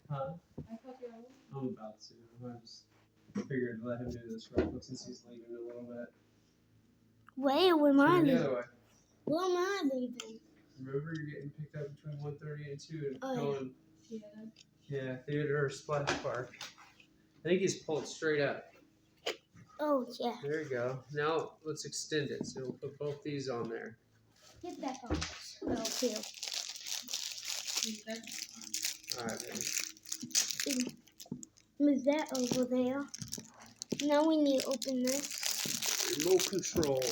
Huh? I'm about to. I just figured let him do this real quick since he's leaving in a little bit. Where am I Turn the leaving? other way. Where am I leaving? Remember, you're getting picked up between 1:30 and 2 and Oh, going. Yeah, theater or splash park. I think he's pulled straight up. Oh, yeah. There you go. Now let's extend it. So we'll put both these on there. Get back on. Oh, here. All right, baby. Move that over there. Now we need to open this. Remote control.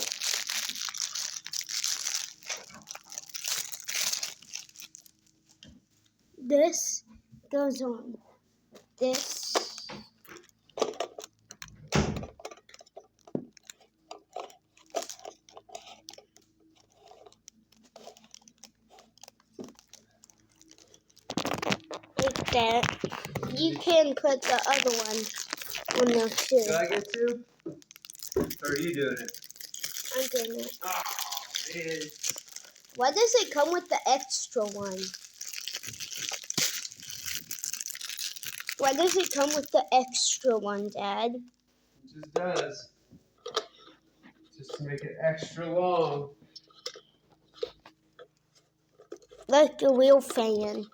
This goes on. This. Like that. You can put the other one on there too. Do I get to? Or are you doing it? I'm doing it. Oh, man. Why does it come with the extra one? Why does it come with the extra one, Dad? It just does. Just to make it extra long. Like a real fan.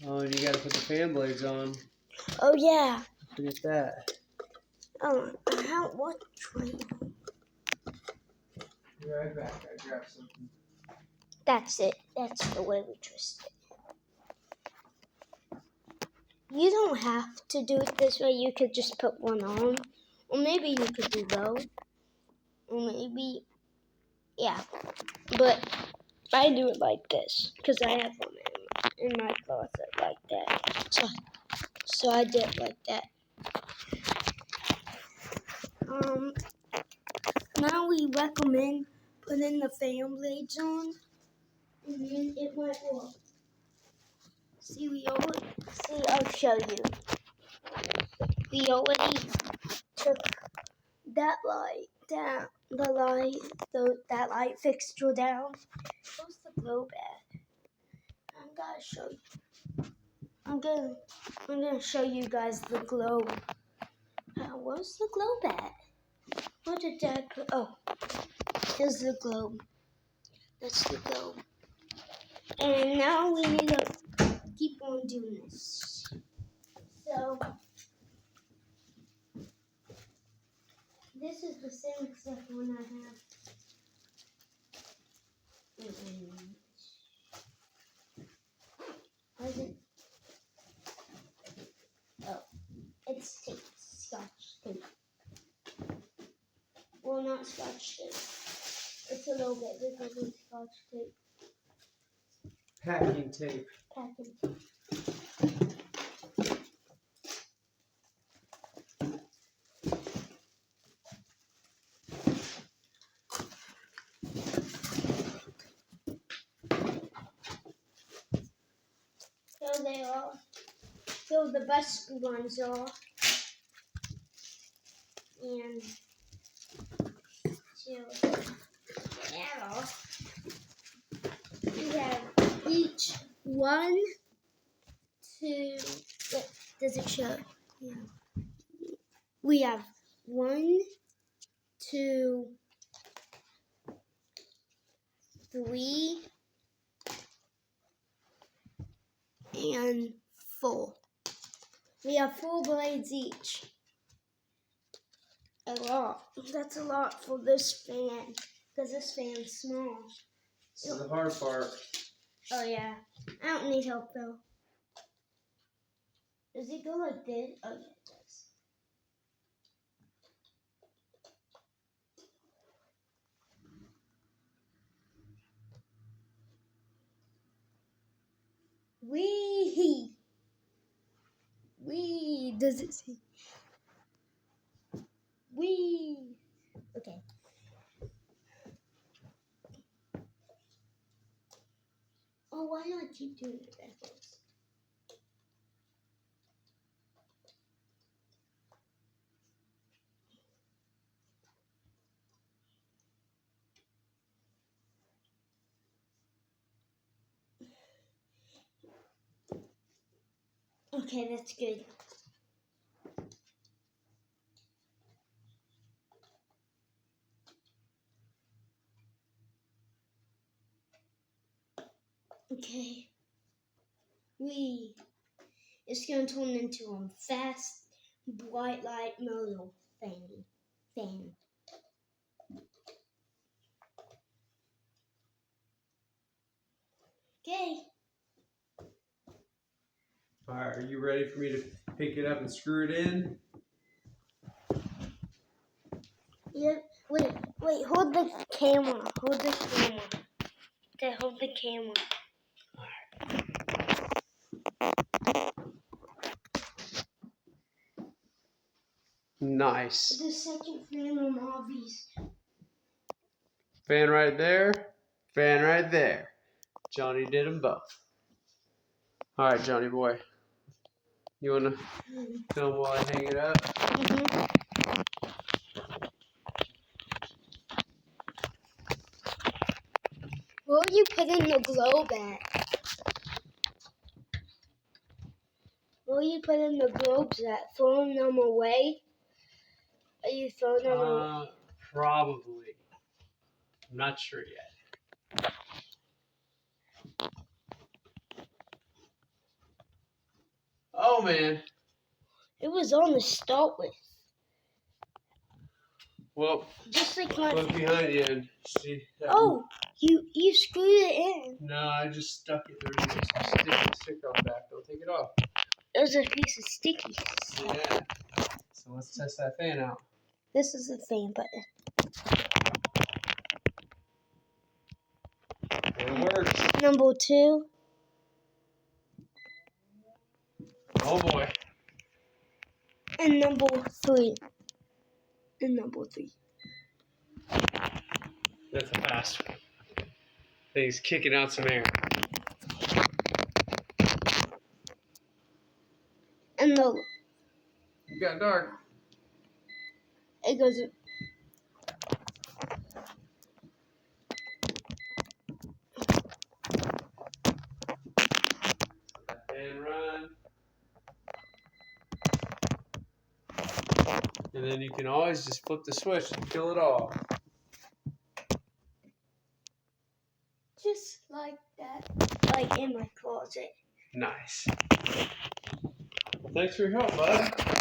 Oh, and you gotta put the fan blades on. Oh, yeah. Forget that. Oh, what one? Be right back. I grab something. That's it. That's the way we twist it. You don't have to do it this way. You could just put one on. Or maybe you could do both. Or maybe, yeah. But I do it like this. Because I have one in my closet like that. So I did it like that. Now we recommend putting the fan blades on. And then it might work. I'll show you. We already took that light down, that light fixture down. Where's the globe at? I'm gonna show you guys the globe. Where's the globe at? Where did Dad put? Oh, here's the globe. That's the globe. And now we need to keep on doing this. So this is the same exact one I have. Where's it? Oh, it's tape, Scotch tape. Well, not Scotch tape. It's a little bit bigger than Scotch tape. Packing tape. Packing tape. Here they are. Here the best ones are. And so now we have each 1, 2. What does it show? Yeah. We have 1, 2, 3, and 4. We have 4 blades each. A lot. That's a lot for this fan, because this fan's small. This is the hard part. Oh yeah. I don't need help though. Does it go like this? Oh yeah, it does. Wee! Does it say? Wee! Okay. Oh, why do I keep doing it backwards? Okay, that's good. Okay. It's gonna turn into a fast, bright light motor fan. Okay. Alright, are you ready for me to pick it up and screw it in? Yep. Wait, hold the camera. Hold the camera. Okay, hold the camera. Nice. The second fan on Mavi's. Fan right there, fan right there. Johnny did them both. Alright, Johnny boy. You want to film while I hang it up? Mm-hmm. Where are you putting the globe at? Where are you putting the globes at? Throwing them away? Are you throwing them away? Probably. I'm not sure yet. Oh man. It was on to start with. Well, Just like my. look behind you and see. Oh, you screwed it in. No, I just stuck it. There's some sticker on the back. Don't take it off. There's a piece of sticky. Yeah. So let's test that fan out. This is the fan button. It works. Number 2. Oh boy. And number 3. And number 3. That's a fast one. Thing's kicking out some air. And the. It got dark. It goes. And run. And then you can always just flip the switch and kill it off. Just like that. Like in my closet. Nice. Well, thanks for your help, bud.